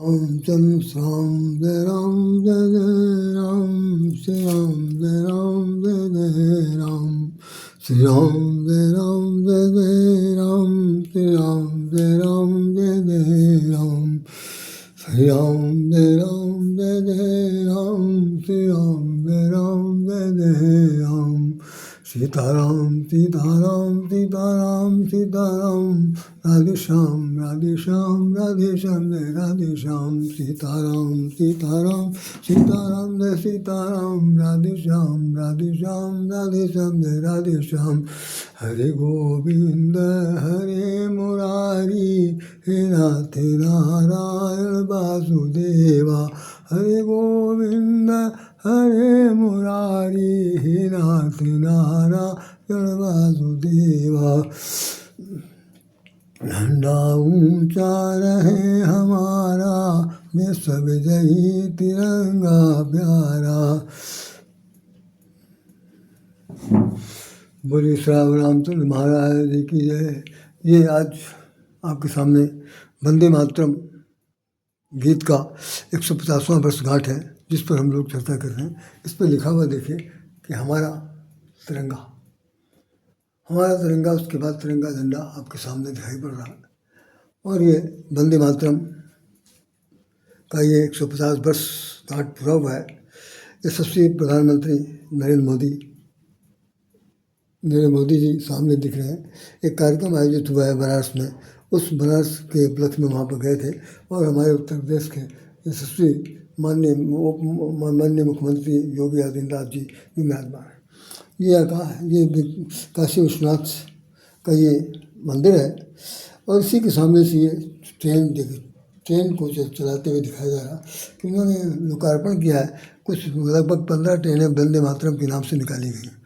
जम श्राम जय राम जय जय राम श्री राम जय राम जय जय राम श्री राम जय राम जय जय राम श्री राम जय राम जय जय राम श्री राम जय राम जय जय राम श्री राम जय राम जय जय राम सीताराम सीताराम सीताराम सीताराम राधे श्याम राधे श्याम राधे श्याम जय राधे श्याम सीताराम सीताराम सीताराम जय सीताराम राधे श्याम राधे श्याम राधे श्याम जय राधे श्याम हरे गोविंद हरे मुरारी हे नाथ नारायण वासुदेवा हरे गोविंद हरे मुरारी हे नाथ नारायण वासुदेवा झंडा ऊंचा रहे हमारा विश्व विजयी तिरंगा प्यारा। बोलिए श्री रामचंद्र महाराज जी की जय। ये आज आपके सामने वंदे मातरम गीत का 150वां वर्षगांठ है जिस पर हम लोग चर्चा कर रहे हैं। इस पर लिखा हुआ देखिए कि हमारा तिरंगा, उसके बाद तिरंगा झंडा आपके सामने दिखाई पड़ रहा है। और ये वंदे मातरम का ये 150 वर्ष गांठ पूरा हुआ है। यशस्वी प्रधानमंत्री नरेंद्र मोदी जी सामने दिख रहे हैं। एक कार्यक्रम आयोजित हुआ है बनारस में, उस बनारस के उपलक्ष्य में वहाँ पर गए थे और हमारे उत्तर प्रदेश के यशस्वी माननीय मुख्यमंत्री योगी आदित्यनाथ जी विराजमान है। ये काशी विश्वनाथ का ये मंदिर है और इसी के सामने से ये ट्रेन को चलाते हुए दिखाया जा रहा कि उन्होंने लोकार्पण किया है। कुछ लगभग 15 ट्रेनें वंदे मातरम के नाम से निकाली गई हैं।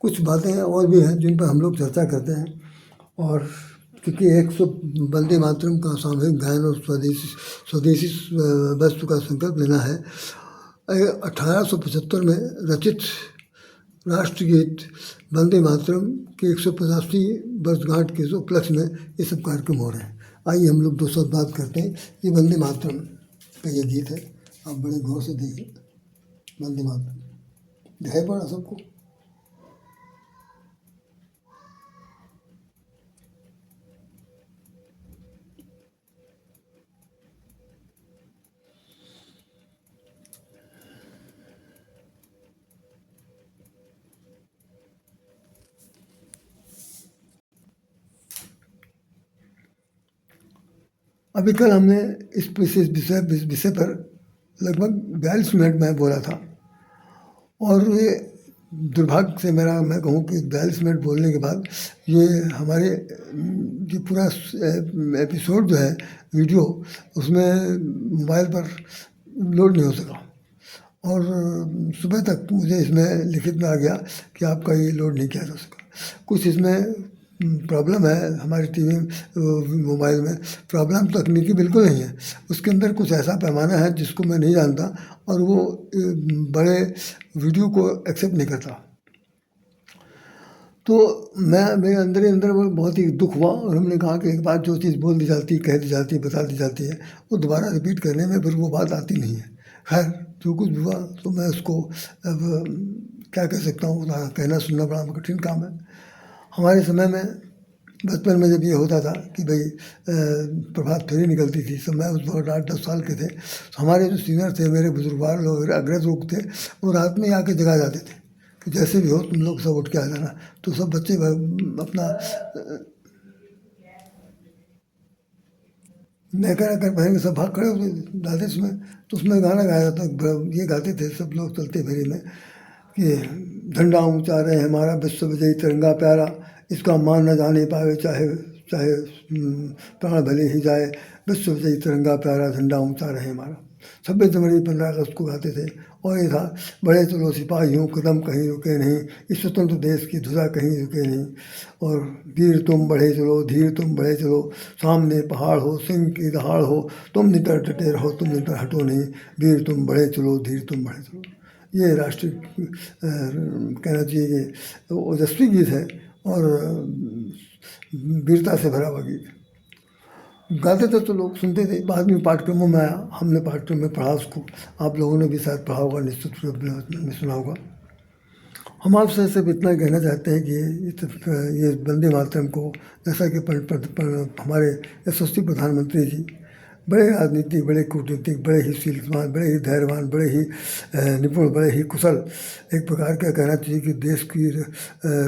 कुछ बातें और भी हैं जिन पर हम लोग चर्चा करते हैं। और क्योंकि 100 वंदे मातरम का सामूहिक गायन और स्वदेशी वस्तु का संकल्प लेना है। 1875 में रचित राष्ट्रगीत वंदे मातरम के 150वीं वर्षगांठ के उपलक्ष्य में ये सब कार्यक्रम हो रहे हैं। आइए हम लोग 2 शब्द बात करते हैं। ये वंदे मातरम का ये गीत है, आप बड़े गौर से देखिए। वंदे मातरम दिखाई पड़ा सबको? अभी कल हमने इस विषय पर लगभग 42 मिनट में बोला था और ये दुर्भाग्य से मैं कहूँ कि 42 मिनट बोलने के बाद ये हमारे ये पूरा एपिसोड जो है वीडियो उसमें मोबाइल पर लोड नहीं हो सका और सुबह तक मुझे इसमें लिखित में आ गया कि आपका ये लोड नहीं किया जा सका। कुछ इसमें प्रॉब्लम है हमारी टीवी मोबाइल में। प्रॉब्लम तकनीकी बिल्कुल नहीं है, उसके अंदर कुछ ऐसा पैमाना है जिसको मैं नहीं जानता और वो बड़े वीडियो को एक्सेप्ट नहीं करता। तो मेरे अंदर बहुत ही दुख हुआ और हमने कहा कि एक बात जो चीज़ बोल दी जाती, कह दी जाती, बता दी जाती है, वो दोबारा रिपीट करने में फिर वो बात आती नहीं है। खैर जो कुछ हुआ तो मैं उसको अब क्या कह सकता हूँ, कहना सुनना बड़ा कठिन काम है। हमारे समय में बचपन में जब ये होता था कि भाई प्रभात फेरी निकलती थी, सब मैं उस वक्त 8-10 साल के थे, तो हमारे जो सीनियर थे, मेरे बुजुर्गवार लोग, अग्रज लोग थे, वो रात में आके जगा जाते थे कि जैसे भी हो तुम लोग सब उठ के आ जाना। तो सब बच्चे अपना नेकर पहन के सब भाग खड़े होते जाते उसमें। तो उसमें गाना गाया जाता, ये गाते थे सब लोग चलते फेरी में कि झंडा ऊंचा रहे हमारा विश्व विजयी तिरंगा प्यारा, इसका मान न जाने पावे चाहे चाहे प्राण भले ही जाए, विश्व विजयी तिरंगा प्यारा, झंडा ऊंचा रहे हमारा। 26 जनवरी 15 अगस्त को गाते थे। और ये था, बड़े चलो सिपाहियों कदम कहीं रुके नहीं, इस स्वतंत्र देश की ध्वजा कहीं रुके नहीं। और वीर तुम बढ़े चलो, धीर तुम बढ़े चलो, सामने पहाड़ हो सिंह की दहाड़ हो, तुम नितर डटे रहो, तुम नितर हटो नहीं, वीर तुम बढ़े चलो, धीर तुम बढ़े चलो। ये राष्ट्रीय कहना चाहिए कि ओजस्वी गीत है और वीरता से भरा हुआ गीत। गाते थे तो लोग सुनते थे। बाद में पाठ्यक्रमों में आया, हमने पाठ्यक्रम में पढ़ा उसको, आप लोगों ने भी शायद पढ़ा होगा, निश्चित रूप में सुना होगा। हम आपसे सिर्फ इतना कहना चाहते हैं कि ये वंदे मातरम को, जैसा कि हमारे यशस्वी प्रधानमंत्री जी बड़े राजनीतिक, बड़े कूटनीतिक, बड़े ही शीलवान, बड़े ही धैर्यवान, बड़े ही निपुण, बड़े ही कुशल, एक प्रकार का कहना चाहिए कि देश की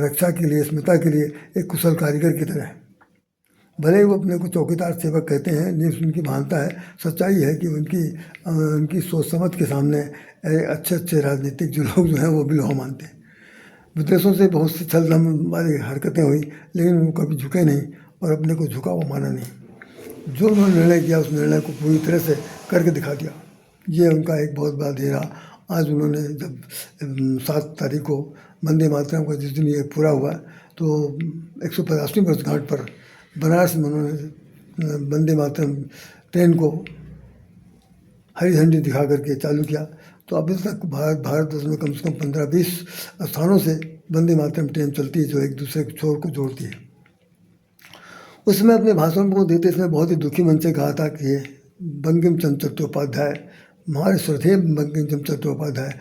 रक्षा के लिए, स्मिता के लिए एक कुशल कारीगर की तरह है। भले ही वो अपने को चौकीदार सेवक कहते हैं, लेकिन उनकी महानता है, सच्चाई है कि उनकी सोच समझ के सामने अच्छे अच्छे राजनीतिक जो लोग जो हैं वो भी लोहा मानते हैं। विदेशों से बहुत सी छल वाली हरकतें हुई, लेकिन वो कभी झुके नहीं और अपने को झुका हुआ माना नहीं। जो उन्होंने निर्णय किया उस निर्णय को पूरी तरह से करके दिखा दिया। ये उनका एक बहुत बड़ा देन रहा। आज उन्होंने जब 7 तारीख को वंदे मातरम का जिस दिन ये पूरा हुआ, तो 150वीं वर्षगांठ पर बनारस में उन्होंने वंदे मातरम ट्रेन को हरी झंडी दिखा करके चालू किया। तो अभी तक भारतवर्ष में कम से कम 15-20 स्थानों से वंदे मातरम ट्रेन चलती है, जो एक दूसरे के छोर को जोड़ती है। उसमें अपने भाषण को देते समय बहुत ही दुखी मन से कहा था कि बंकिम चंद्र चट्टोपाध्याय, हमारे श्रद्धेय बंकिम चंद्र चट्टोपाध्याय,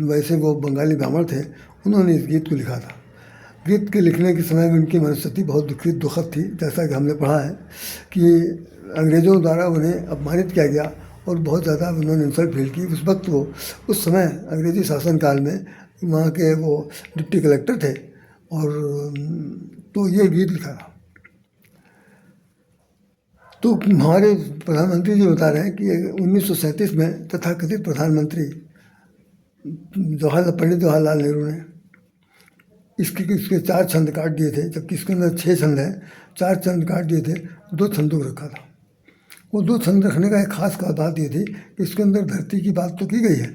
वैसे वो बंगाली ब्राह्मण थे, उन्होंने इस गीत को लिखा था। गीत के लिखने के समय में उनकी मनस्थिति बहुत दुखद थी। जैसा कि हमने पढ़ा है कि अंग्रेज़ों द्वारा उन्हें अपमानित किया गया और बहुत ज़्यादा उन्होंने इंसल्ट फील की। उस वक्त वो, उस समय अंग्रेज़ी शासनकाल में वहाँ के वो डिप्टी कलेक्टर थे, और तो ये गीत लिखा था। तो हमारे प्रधानमंत्री जी बता रहे हैं कि 1937 में तथाकथित प्रधानमंत्री पंडित जवाहरलाल नेहरू ने इसके 4 छंद काट दिए थे, जबकि इसके अंदर 6 छंद हैं। 4 छंद काट दिए थे, 2 छंदों को रखा था। वो 2 छंद रखने का एक खास बात ये थी कि इसके अंदर धरती की बात तो की गई है,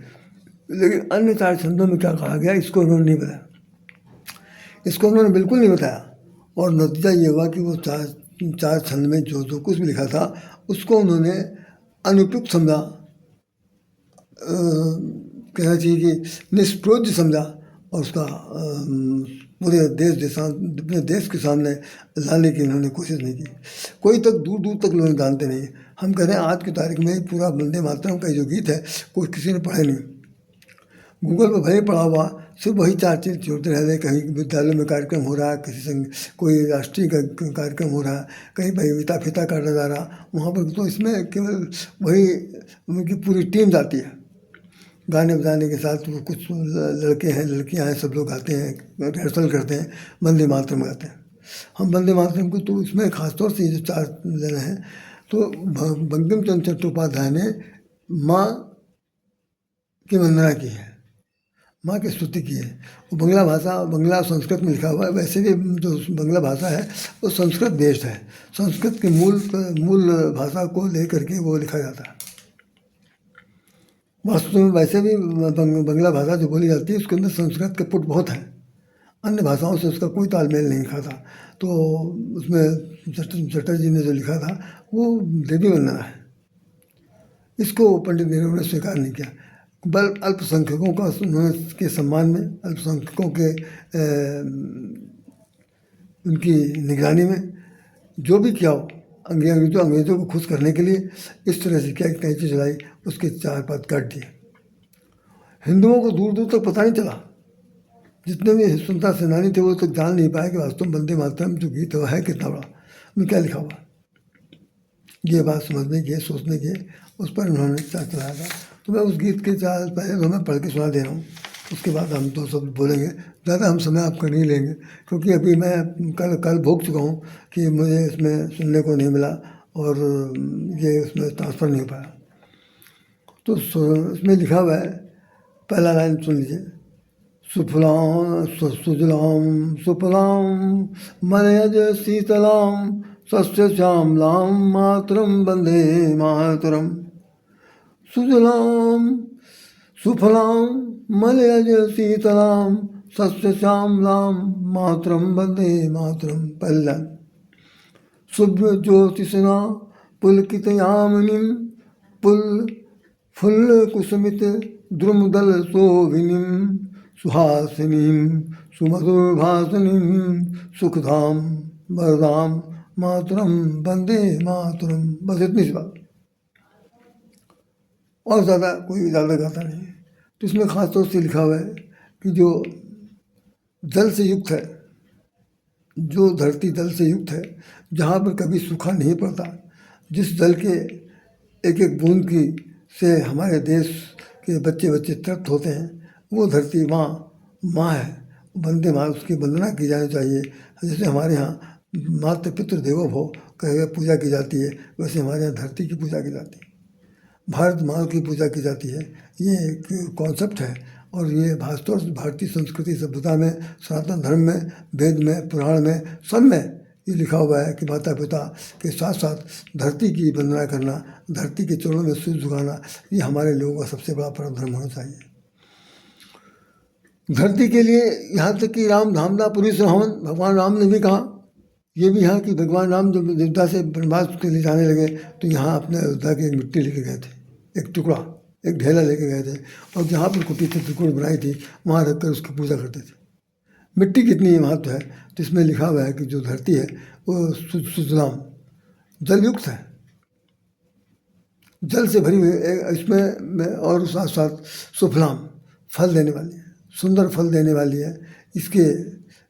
लेकिन अन्य 4 छंदों में क्या कहा गया इसको उन्होंने नहीं बताया। इसको उन्होंने बिल्कुल नहीं बताया, और नतीजा ये हुआ कि वो 4 छंद में जो कुछ भी लिखा था उसको उन्होंने अनुपयुक्त समझा, कहना चाहिए कि निष्प्रयोज्य समझा, और उसका पूरे अपने देश के सामने लाने की उन्होंने कोशिश नहीं की। कोई दूर दूर तक लोग जानते नहीं। हम कह रहे हैं आज की तारीख में पूरा वंदे मातरम का जो गीत है कोई किसी ने पढ़ा नहीं। गूगल पर भले पढ़ा हुआ, सिर्फ वही 4 चीज़ जोड़ते रह गए। कहीं विद्यालयों में कार्यक्रम हो रहा है, कोई राष्ट्रीय कार्यक्रम हो रहा है, कहीं बहीविता फीता काटा जा रहा, वहाँ पर तो इसमें केवल वही उनकी पूरी टीम जाती है। गाने बजाने के साथ वो कुछ लड़के हैं, लड़कियां हैं, सब लोग गाते हैं, रिहर्सल करते हैं, वंदे मातरम गाते हैं। हम वंदे मातरम को तो इसमें खासतौर से जो 4 जने हैं, तो बंकिम चंद्र चट्टोपाध्याय ने माँ की वंदना की है, माँ की स्तुति की है। वो बंगला संस्कृत में लिखा हुआ है। वैसे भी जो बंगला भाषा है वो संस्कृत बेस्ड है। संस्कृत के मूल भाषा को लेकर के वो लिखा जाता है। वास्तव में वैसे भी बंगला भाषा जो बोली जाती है उसके अंदर संस्कृत के पुट बहुत हैं, अन्य भाषाओं से उसका कोई तालमेल नहीं खाता। तो उसमें चटर्जी ने जो लिखा था वो देवी वंदना है। इसको पंडित नेहरू ने स्वीकार नहीं किया, बल अल्पसंख्यकों का के सम्मान में, अल्पसंख्यकों के उनकी निगरानी में जो भी किया हो, अंग्रेज़ों को खुश करने के लिए इस तरह से क्या कैंची चलाई, उसके 4 पद काट दिए। हिंदुओं को दूर दूर तक पता नहीं चला, जितने भी स्वतंत्रता सेनानी थे वो तक जान नहीं पाए कि वास्तव में वंदे मातरम जो गीत है कितना बड़ा, उनमें क्या लिखा हुआ। ये बात समझने की, सोचने की, उस पर उन्होंने चलाया था। तो मैं उस गीत के 4 पहले मैं पढ़ के सुना दे रहा हूँ, उसके बाद हम 2 शब्द बोलेंगे। ज़्यादा हम समय आपका नहीं लेंगे, क्योंकि अभी मैं कल भोग चुका हूँ कि मुझे इसमें सुनने को नहीं मिला और ये उसमें ट्रांसफ़र नहीं हो पाया। तो इसमें लिखा हुआ है, पहला लाइन सुन लीजिए। सुजलाम सुफलाम मलयज शीतलाम सस्य श्यामलाम मातरम वंदे मातरम। सुजलाम सुफलाम मलयज शीतलाम सस्य श्यामलाम मातरम वंदे मातरम। पहला शुभ्र ज्योतिषना पुलकितयामिनीं फुल्ल कुसुमित द्रुमदल शोभिनीं सुहासिनीं सुमधुरभाषिनीं सुखदां वरदां मातरम वंदे मातरम, बस इतनी सी बात, और ज़्यादा कोई ज़्यादा गाता नहीं है। तो इसमें ख़ास तौर से लिखा हुआ है कि जो जल से युक्त है, जो धरती जल से युक्त है, जहाँ पर कभी सूखा नहीं पड़ता, जिस जल के एक एक बूंद की से हमारे देश के बच्चे बच्चे तृप्त होते हैं, वो धरती माँ है। वंदे माँ, उसकी वंदना की जानी चाहिए। जैसे हमारे यहाँ मातृ पितृ देवो भव कह पूजा की जाती है, वैसे हमारे यहाँ धरती की पूजा की जाती है, भारत माँ की पूजा की जाती है। ये एक कॉन्सेप्ट है, और ये खासतौर से भारतीय संस्कृति सभ्यता में, सनातन धर्म में, वेद में, पुराण में, सब में ये लिखा हुआ है कि माता पिता के साथ साथ धरती की वंदना करना, धरती के चरणों में सिर झुकाना, ये हमारे लोगों का सबसे बड़ा परम धर्म होना चाहिए। धरती के लिए यहाँ तक कि राम धामदा पुरी सुहावन, भगवान राम ने भी कहा, ये भी यहाँ कि भगवान राम जब अयोध्या से वनवास के लिए जाने लगे तो यहाँ अपने अयोध्या की एक मिट्टी लेके गए थे, एक टुकड़ा, एक ढेला लेके गए थे, और जहाँ पर कुटी त्रिकोण बनाई थी वहाँ रखकर उसकी पूजा करते थे। मिट्टी कितनी महत्व है, तो इसमें लिखा हुआ है कि जो धरती है वो सुजलाम, जलयुक्त है, जल से भरी हुई इसमें, और साथ साथ सुफलाम, फल देने वाली है, सुंदर फल देने वाली है।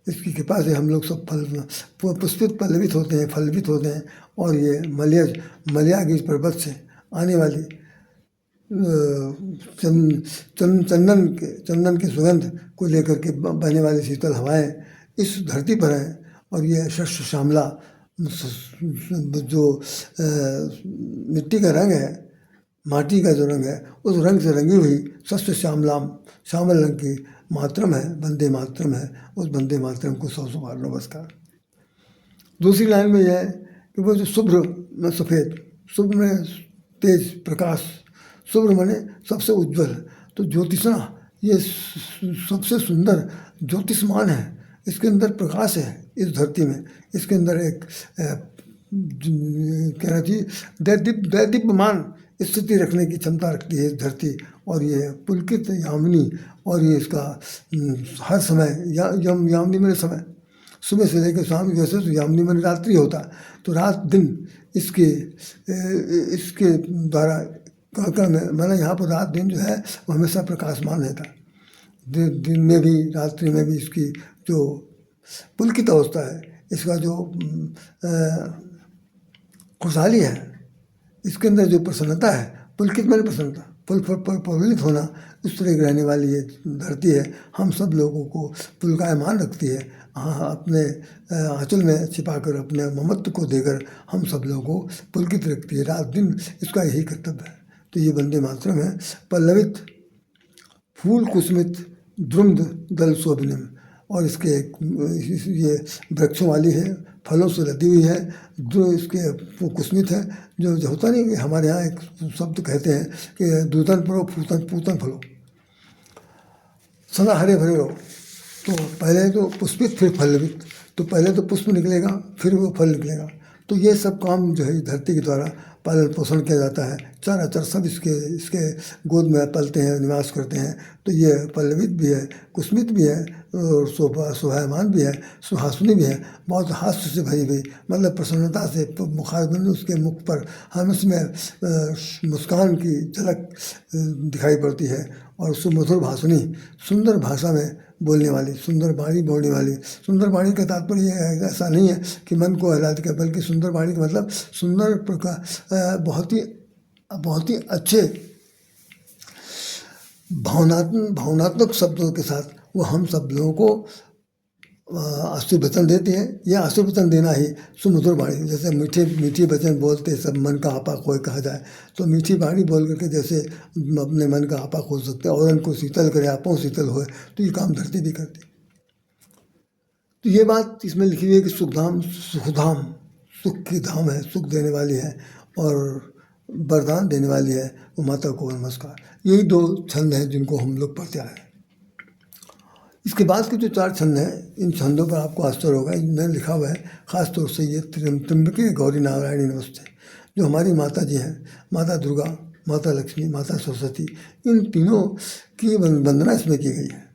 इसकी कृपा से हम लोग सब फल पुष्पित पल्लवित होते हैं, फलवित होते हैं। और ये मलयागीज पर्वत से आने वाली चंदन के सुगंध को लेकर के बहने वाली शीतल हवाएं इस धरती पर हैं। और ये शस्य श्यामला जो मिट्टी का रंग है, माटी का जो रंग है, उस रंग से रंगी हुई शस्य श्यामलाम, श्यामल रंग की मातरम है, वंदे मातरम है। उस वंदे मातरम को 100 बार नमस्कार। दूसरी लाइन में यह है कि वो जो शुभ्र में सफ़ेद, शुभ्र में तेज प्रकाश, शुभ्र माने सबसे उज्ज्वल, तो ज्योतिषा ये सबसे सुंदर ज्योतिषमान है, इसके अंदर प्रकाश है। इस धरती में इसके अंदर एक कहना चाहिए दैदीप्यमान स्थिति रखने की क्षमता रखती है इस धरती। और ये पुलकित यामिनी, और ये इसका हर समय यामिनी में समय, सुबह से लेकर शाम, जैसे तो यामिनी में रात्रि होता, तो रात दिन इसके द्वारा कण में, मैंने यहाँ पर रात दिन जो है वो हमेशा प्रकाशमान रहता है। दिन में भी रात्रि में भी इसकी जो पुलकित अवस्था है, इसका जो खुशहाली है, इसके अंदर जो प्रसन्नता है, पुलकित मैंने प्रसन्नता, प्रफुल्लित होना, उस तरह की रहने वाली ये धरती है। हम सब लोगों को पुलकायमान रखती है, हाँ, अपने आंचल में छिपाकर, अपने ममत्व को देकर हम सब लोगों को पुलकित रखती है। रात दिन इसका यही कर्तव्य है। तो ये वंदे मातरम है। पल्लवित फूल कुसुमित द्रुम्द दल शोभिनम, और इसके ये वृक्षों वाली है, फलों से लदी हुई है, जो इसके कुसमित है, जो होता नहीं, हमारे यहाँ एक शब्द कहते हैं कि दूतन परो पूतन फलो, सदा हरे भरे रहो। तो पहले तो पुष्पित फिर फलवित, तो पहले तो पुष्प निकलेगा फिर वो फल निकलेगा। तो ये सब काम जो है धरती के द्वारा पालन पोषण किया जाता है। चराचर सब इसके गोद में पलते हैं, निवास करते हैं। तो ये पल्लवित भी है, कुसमित भी है, और शोभायमान भी है, सुहासनी भी है, बहुत हास्य से भरी हुई, मतलब प्रसन्नता से मुखारबंद उसके मुख पर हम उसमें मुस्कान की झलक दिखाई पड़ती है। और सुमधुर भाषणी, सुंदर भाषा में बोलने वाली, सुंदर वाणी बोलने वाली। सुंदर वाणी का तात्पर्य ऐसा नहीं है कि मन को आह्लादित करे, बल्कि सुंदर वाणी का मतलब सुंदर प्रकार, बहुत ही अच्छे भावनात्मक शब्दों के साथ वो हम सब लोगों को आशीर्वचन देते हैं। यह आशीर्वचन देना ही सुमधुर वाणी, जैसे मीठी वचन बोलते सब मन का आपा खोए कहा जाए, तो मीठी वाणी बोल करके जैसे अपने मन का आपा खोल सकते हैं, और उनको शीतल करे, आपों शीतल होए, तो ये काम धरती भी करती। तो ये बात इसमें लिखी हुई है कि सुखधाम, सुख की धाम है, सुख देने वाली है और वरदान देने वाली है, वो माता को नमस्कार। यही 2 छंद हैं जिनको हम लोग पढ़ते आए हैं। इसके बाद के जो 4 छंद हैं, इन छंदों पर आपको आश्चर्य होगा, इनमें लिखा हुआ है खास तौर से ये त्र्यंबके गौरी नारायणी नमस्ते, जो हमारी माता जी हैं, माता दुर्गा, माता लक्ष्मी, माता सरस्वती, इन तीनों की वंदना इसमें की गई है।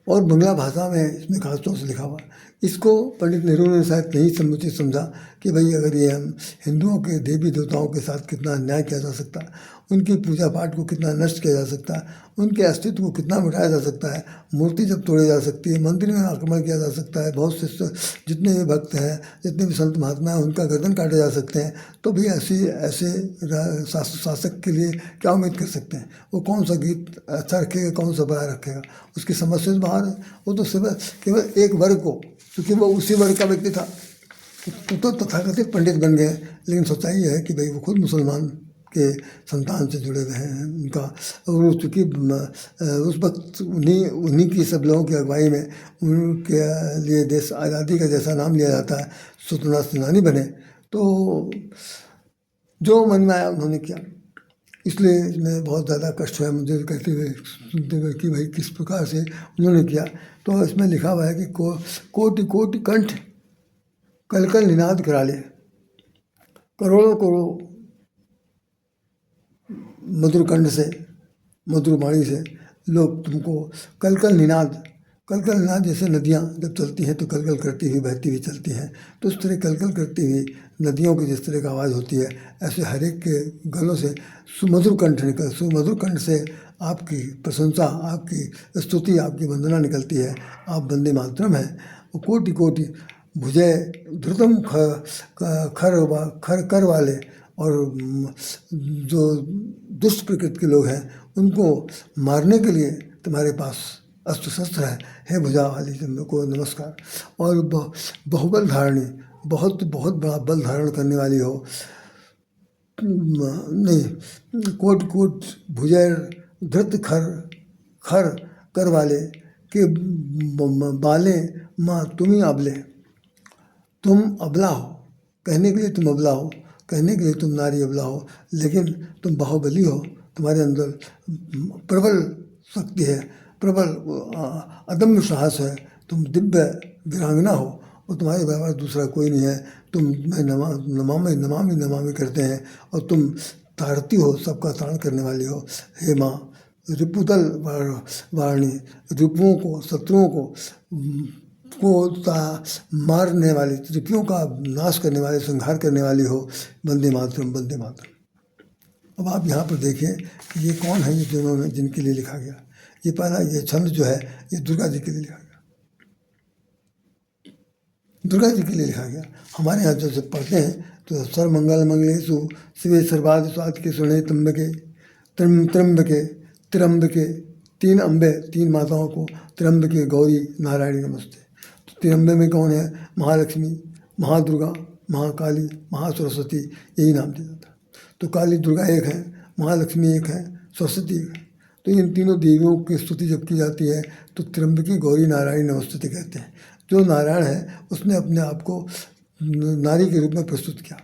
और बंगला भाषा में इसमें खास तौर से लिखा हुआ इसको पंडित नेहरू ने शायद नहीं समुचित समझा कि भाई अगर ये हम हिंदुओं के देवी देवताओं के साथ कितना अन्याय किया जा सकता है, उनकी पूजा पाठ को कितना नष्ट किया जा सकता है, उनके अस्तित्व को कितना मिटाया जा सकता है, मूर्ति जब तोड़ी जा सकती है, मंदिर में आक्रमण किया जा सकता है, बहुत से जितने भी भक्त हैं, जितने भी संत महात्मा हैं, उनका गर्दन काटे जा सकते हैं, तो भी ऐसे शासक के लिए क्या उम्मीद कर सकते हैं? वो कौन सा गीत अच्छा रखेगा, कौन सा बुरा रखेगा? उसकी समझ से बाहर है। वो तो सिर्फ केवल एक वर्ग को, क्योंकि वो उसी वर्ग का व्यक्ति था, तो तथाकथित पंडित बन गए। लेकिन सच्चाई है कि भाई वो खुद मुसलमान के संतान से जुड़े हुए हैं। उनका और चूँकि उस वक्त उन्हीं की सब लोगों की अगुवाई में उनके लिए देश आज़ादी का जैसा नाम लिया जाता है, स्वतंत्रता सेनानी बने, तो जो मन में आया उन्होंने किया। इसलिए इसमें बहुत ज़्यादा कष्ट है मुझे कहते हुए, सुनते हुए कि भाई किस प्रकार से उन्होंने किया। तो इसमें लिखा हुआ है कि कोटि कोटि कंठ कल कल निनाद करा ले, करोड़ों करोड़ों मधुर कंठ से, मधुर वाणी से लोग तुमको कल कल निनाद जैसे नदियाँ जब चलती हैं तो कल कल करती हुई बहती हुई चलती हैं, तो उस तरह कल कल करती हुई नदियों की जिस तरह का आवाज़ होती है, ऐसे हर एक के गलों से सुमधुर कंठ से आपकी प्रशंसा, आपकी स्तुति, आपकी वंदना निकलती है। आप वंदे मातरम हैं। वो कोटि कोटि भुजय धृतम खर कर वाले, और जो दुष्ट प्रकृति के लोग हैं उनको मारने के लिए तुम्हारे पास अस्त्र शस्त्र है। हे भुजा वाली को नमस्कार। और बहुबल धारणी, बहुत बहुत बड़ा बल धारण करने वाली हो, नहीं, कोट कोट भुजय धृत खर कर वाले के बाले माँ तुम ही अबले, तुम अबला हो, कहने के लिए तुम अबला हो, कहने के लिए तुम नारी अबला हो, लेकिन तुम बाहुबली हो, तुम्हारे अंदर प्रबल शक्ति है, प्रबल अदम्य साहस है, तुम दिव्य वीरांगना हो, और तुम्हारे बराबर दूसरा कोई नहीं है। तुम मैं नमामि करते हैं, और तुम तारती हो, सबका तारण करने वाली हो। हे माँ रिपुदल वाणी, रिपुओं को, शत्रुओं को मारने वाली, त्रिपियों का नाश करने वाली, संहार करने वाली हो। वंदे मातरम, वंदे मातरम। अब आप यहाँ पर देखिए कि ये कौन है, ये जिन्होंने, जिनके लिए लिखा गया। ये पहला ये छंद जो है ये दुर्गा जी के लिए लिखा गया, दुर्गा जी के लिए लिखा गया। हमारे यहाँ जो जब पढ़ते हैं तो सर्वमंगल मंगलेषु शिवे सर्वार्थ साधिके शरण्ये त्र्यंबके त्र्यंबके, तीन अम्बे, तीन माताओं को त्र्यंबके गौरी नारायणी नमस्ते। तो तीन अम्बे में कौन है? महालक्ष्मी, महादुर्गा, महाकाली, महासरस्वती, यही नाम दिया जाता है। तो काली दुर्गा एक है, महालक्ष्मी एक है, सरस्वती एक है। तो इन तीनों देवियों की स्तुति जब की जाती है तो त्र्यंबकी गौरी नारायणी नमस्ते कहते हैं। जो नारायण है उसने अपने आप को नारी के रूप में प्रस्तुत किया।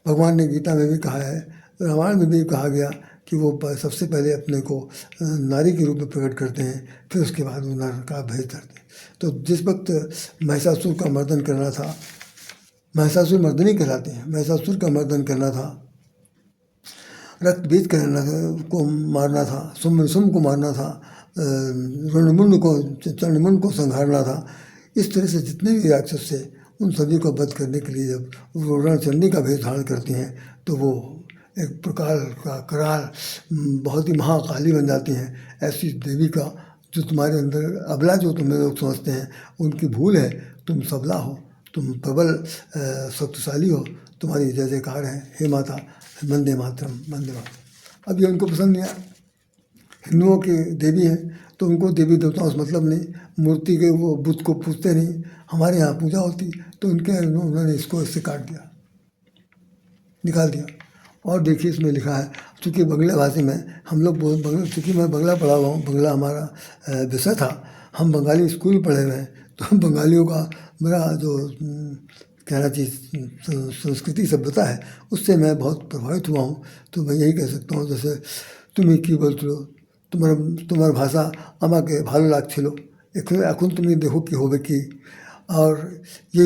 भगवान ने गीता में भी कहा है, रामायण में भी कहा गया कि वो सबसे पहले अपने को नारी के रूप में प्रकट करते हैं, फिर उसके बाद वो नर का भेद धरते हैं। तो जिस वक्त महिषासुर का मर्दन करना था, महिषासुर मर्दनी कहलाते हैं, महिषासुर का मर्दन करना था, रक्त बीज करना को मारना था, शुंभ को मारना था, चंडमुंड को संहारना था। इस तरह से जितने भी राक्षस थे उन सभी को वध करने के लिए जब वो रणचंडी का भेद धारण करती हैं तो वो एक प्रकार का कराल बहुत ही महाकाली बन जाती हैं। ऐसी देवी का जो तुम्हारे अंदर अबला, जो तुम्हें लोग समझते हैं, उनकी भूल है। तुम सबला हो, तुम प्रबल शक्तिशाली हो, तुम्हारी जय जयकार है। हे माता, वंदे मातरम, वंदे मातरम। अब ये उनको पसंद नहीं आया। हिंदुओं की देवी हैं तो उनको देवी देवताओं से मतलब नहीं, मूर्ति के वो बुत को पूजते नहीं। हमारे यहाँ पूजा होती तो उन्होंने इसको इससे काट दिया, निकाल दिया। और देखिए इसमें लिखा है, चूँकि बंगला भाषी में हम लोग चूँकि मैं बंगला पढ़ा हुआ हूँ, बंगला हमारा विषय था, हम बंगाली स्कूल पढ़े हुए हैं, तो बंगालियों का मेरा जो कहना चाहिए संस्कृति सभ्यता है उससे मैं बहुत प्रभावित हुआ हूँ। तो मैं यही कह सकता हूँ, जैसे তুমি কি বলছো, তোমার ভাষা আমাকে ভালো লাগছিল, এখন তুমি দেখো কি হবে কি। और ये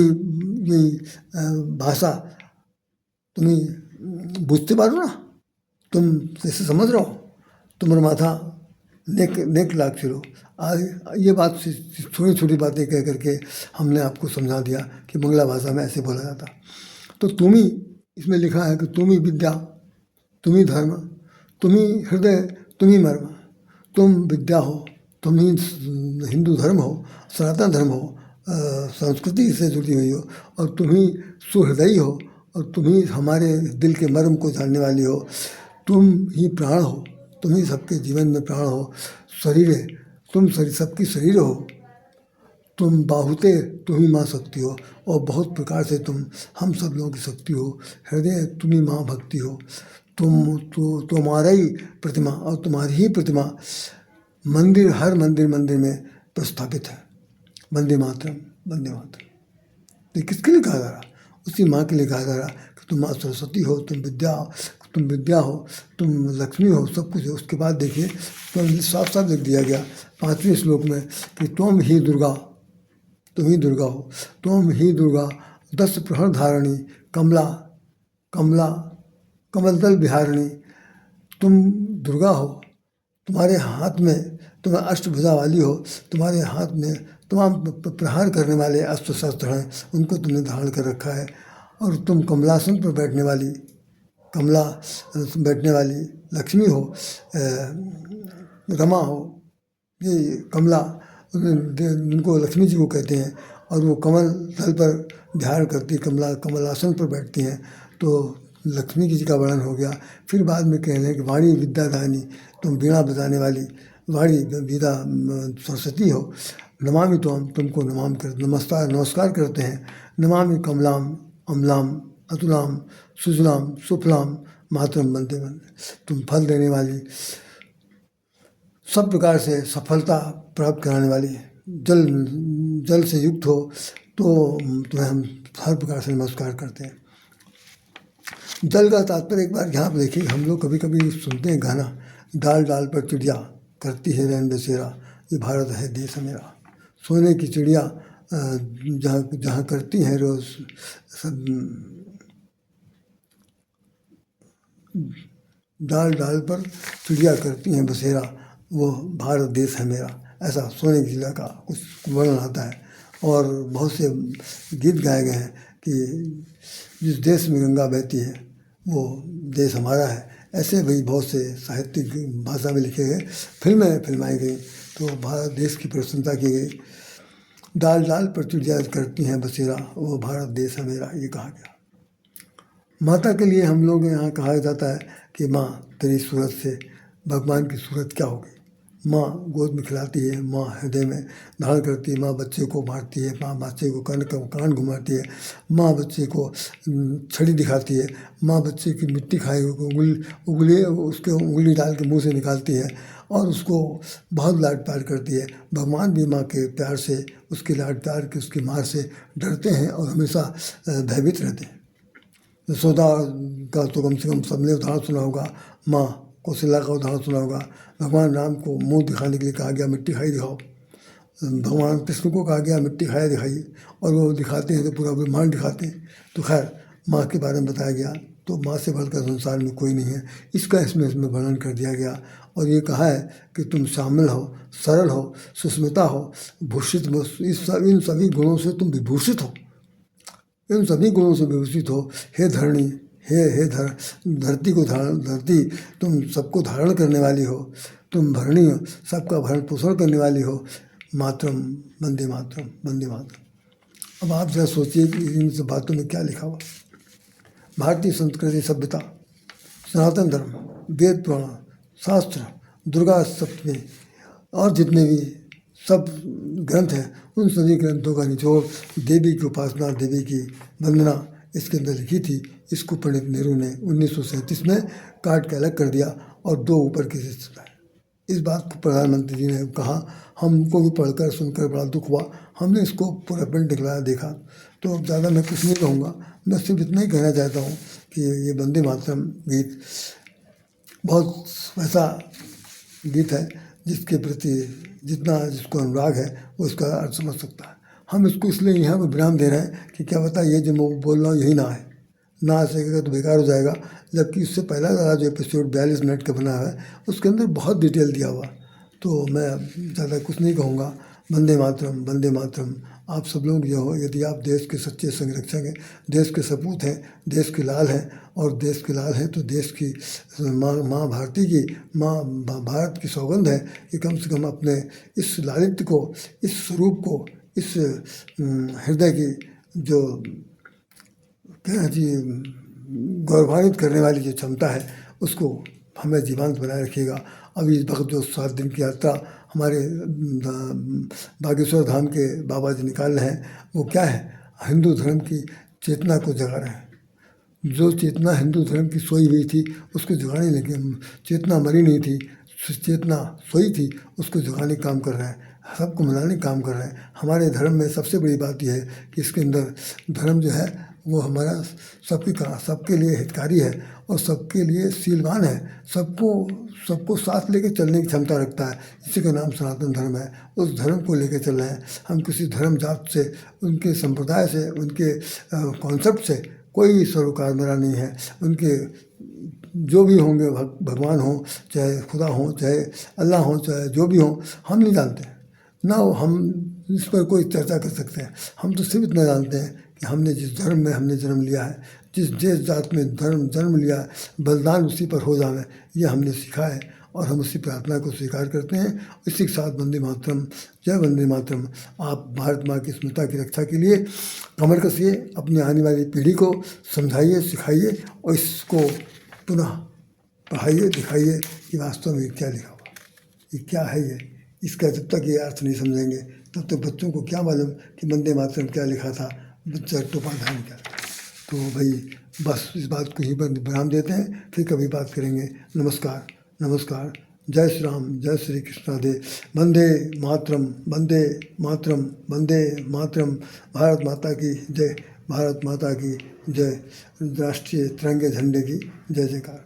भाषा তুমি বুঝতে পারো না, तुम जैसे समझ रहे हो, तुम्हारा माथा नेक नेक लाख चिरो। आज ये बात छोटी छोटी बातें कह करके हमने आपको समझा दिया कि बंगला भाषा में ऐसे बोला जाता। तो तुम ही इसमें लिखा है कि तुम ही विद्या, तुम ही धर्म, तुम ही हृदय, तुम ही मर्म। तुम विद्या हो, तुम ही हिंदू धर्म हो, सनातन धर्म हो, संस्कृति से जुड़ी हुई हो, और तुम ही सुहृदयी हो, और तुम ही हमारे दिल के मर्म को जानने वाली हो। तुम ही प्राण हो, तुम ही सबके जीवन में प्राण हो। शरीर है, तुम सबकी शरीर हो। तुम बाहुते, तुम ही माँ शक्ति हो, और बहुत प्रकार से तुम हम सब लोगों की शक्ति हो। हृदय, तुम ही माँ भक्ति हो। तुम्हारा ही प्रतिमा, और तुम्हारी ही प्रतिमा मंदिर, हर मंदिर में प्रस्थापित है। वंदे मातरम, वंदे मातरम। ये किसके लिए कहा जा रहा? उसी माँ के लिए कहा जा रहा कि तुम माँ सरस्वती हो, तुम विद्या हो, तुम लक्ष्मी हो, सब कुछ है। उसके बाद देखिए तो साफ साफ लिख दिया गया 5वें श्लोक में कि तुम ही दुर्गा, तुम ही दुर्गा हो, तुम ही दुर्गा 10 प्रहर धारणी, कमला कमला कमलदल बिहारिणी। तुम दुर्गा हो, तुम्हारे हाथ में, तुम अष्टभुजा वाली हो, तुम्हारे हाथ में तमाम प्रहार करने वाले अस्त्र शस्त्र हैं, उनको तुमने धारण कर रखा है। और तुम कमलासन पर बैठने वाली, कमला बैठने वाली लक्ष्मी हो, रमा हो। ये कमला उनको लक्ष्मी जी को कहते हैं, और वो कमल दल पर ध्यान करती, कमला कमलासन पर बैठती हैं, तो लक्ष्मी जी का वर्णन हो गया। फिर बाद में कह रहे हैं कि वाणी विद्यादानी, तुम वीणा बजाने वाली वाणी विद्या सरस्वती हो। नमामि तुमको नमस्कार करते हैं। नमामि कमलाम अमलाम अतुलाम सुजलाम सुफलाम मातरम वंदे वंदे। तुम फल देने वाली, सब प्रकार से सफलता प्राप्त कराने वाली, जल से युक्त हो, तो तुम्हें हम हर प्रकार से नमस्कार करते हैं। जल का तात्पर्य एक बार यहाँ पर देखिए, हम लोग कभी कभी सुनते हैं गाना, डाल डाल पर चिड़िया करती है रैन बसेरा, ये भारत है देश मेरा। सोने की चिड़िया जहाँ करती हैं रोज़ सब, डाल डाल पर चिड़िया करती हैं बसेरा, वो भारत देश है मेरा। ऐसा सोने की चिड़िया का कुछ वर्णन आता है। और बहुत से गीत गाए गए हैं कि जिस देश में गंगा बहती है वो देश हमारा है। ऐसे भी बहुत से साहित्यिक भाषा में लिखे गए, फिल्में फिल्माई गई, तो भारत देश की प्रशंसा की गई। डाल डाल पर चिड़िया करती हैं बसेरा, वो भारत देश है मेरा, ये कहा गया। माता के लिए हम लोग यहाँ कहा जाता है कि माँ तेरी सूरत से भगवान की सूरत क्या होगी। माँ गोद में खिलाती है, माँ हृदय में धारण करती है, माँ बच्चे को मारती है, माँ बच्चे को कान घुमाती है, माँ बच्चे को छड़ी दिखाती है, माँ बच्चे की मिट्टी खाए उंगली उसके उंगली डाल के मुंह से निकालती है, और उसको बहुत लाड प्यार करती है। भगवान भी माँ के प्यार से, उसके लाड प्यार के, उसकी मार से डरते हैं और हमेशा भयभीत रहते हैं। यशोदा का तो कम से कम सबने उदाहरण सुना होगा, माँ कौशल्या का उदाहरण सुना होगा। भगवान राम को मुंह दिखाने के लिए कहा गया मिट्टी खाई दिखाओ, भगवान कृष्ण को कहा गया मिट्टी खाया दिखाइए, और वो दिखाते हैं तो पूरा ब्रह्मांड दिखाते हैं। तो खैर माँ के बारे में बताया गया, तो माँ से बढ़कर संसार में कोई नहीं है, इसका इसमें वर्णन कर दिया गया। और ये कहा है कि तुम शामिल हो, सरल हो, सुस्मिता हो, भूषित हो, इन सभी गुणों से तुम विभूषित हो, इन सभी गुणों से विभूषित हो। हे धरणी, हे धरती को धरती तुम सबको धारण करने वाली हो, तुम भरणी हो, सबका भरण पोषण करने वाली हो। मातरम वंदे मातरम, वंदे मातरम। अब आप जरा सोचिए कि इन सब बातों में क्या लिखा हुआ। भारतीय संस्कृति सभ्यता, सनातन धर्म, वेद पुराण, शास्त्र, दुर्गा सप्तमी और जितने भी सब ग्रंथ हैं, उन सभी ग्रंथों का निचोड़ देवी की उपासना, देवी की वंदना इसके अंदर लिखी थी। इसको पंडित नेहरू ने 1937 में काट के अलग कर दिया और 2 ऊपर की से। इस बात को प्रधानमंत्री जी ने कहा, हमको भी पढ़कर सुनकर बड़ा दुख हुआ। हमने इसको पूरा प्रिंट निकलाया देखा, तो ज़्यादा मैं कुछ नहीं कहूँगा, मैं सिर्फ इतना ही कहना चाहता हूँ कि ये वंदे मातरम गीत बहुत ऐसा गीत है जिसके प्रति जिसको अनुराग है वो इसका अर्थ समझ सकता है। हम इसको इसलिए यहाँ पर विराम दे रहे हैं कि क्या पता ये जो मैं बोल रहा हूँ यही ना है, ना आ सकेगा तो बेकार हो जाएगा। जबकि इससे पहला वाला जो एपिसोड 42 मिनट का बना है उसके अंदर बहुत डिटेल दिया हुआ, तो मैं ज़्यादा कुछ नहीं कहूँगा। वंदे मातरम, वंदे मातरम। आप सब लोग जो हो, यदि आप देश के सच्चे संरक्षक हैं, देश के सपूत हैं, देश के लाल हैं, और देश के लाल हैं तो देश की माँ भारती की, माँ भारत की सौगंध है कि कम से कम अपने इस लालित्य को, इस स्वरूप को, इस हृदय की जो क्या जी गौरवान्वित करने वाली जो क्षमता है, उसको हमें जीवंत बनाए रखिएगा। अभी इस वक्त जो 7 दिन की यात्रा हमारे बागेश्वर धाम के बाबा जी निकाल रहे हैं, वो क्या है? हिंदू धर्म की चेतना को जगा रहे हैं। जो चेतना हिंदू धर्म की सोई हुई थी, उसको जगाने लगे। चेतना मरी नहीं थी, चेतना सोई थी, उसको जगाने का काम कर रहे हैं, सबको मिलाने का काम कर रहे हैं। हमारे धर्म में सबसे बड़ी बात यह है कि इसके अंदर धर्म जो है वो हमारा सबके लिए हितकारी है और सबके लिए शीलवान है, सबको साथ लेके चलने की क्षमता रखता है। इसी का नाम सनातन धर्म है। उस धर्म को लेके चल रहे हैं हम। किसी धर्म जात से, उनके संप्रदाय से, उनके कॉन्सेप्ट से कोई सरोकार मेरा नहीं है। उनके जो भी होंगे, भगवान हों, चाहे खुदा हों, चाहे अल्लाह हों, चाहे जो भी हों, हम नहीं जानते ना। हम इस पर कोई चर्चा कर सकते हैं। हम तो सिर्फ इतना जानते हैं कि हमने जिस धर्म में हमने जन्म लिया है, जिस देश जात में जन्म लिया है, बलिदान उसी पर हो जावे, ये हमने सीखा है और हम उसी प्रार्थना को स्वीकार करते हैं। इसी के साथ वंदे मातरम, जय वंदे मातरम। आप भारत माँ की स्मृति की रक्षा के लिए कमर कसिए, अपनी आने वाली पीढ़ी को समझाइए, सिखाइए और इसको पुनः पढ़ाइए, दिखाइए कि वास्तव में क्या लिखा हुआ, ये क्या है। ये इसका जब तक ये अर्थ नहीं समझेंगे तब तक बच्चों को क्या मालूम कि वंदे मातरम क्या लिखा था, चट्टोपाध्याय ने क्या लिखा। तो भाई बस इस बात को ही पर विराम देते हैं, फिर कभी बात करेंगे। नमस्कार, नमस्कार। जय श्री राम, जय श्री कृष्ण दे। वंदे मातरम, वंदे मातरम, वंदे मातरम। भारत माता की जय, भारत माता की जय। राष्ट्रीय तिरंगे झंडे की जय जयकार।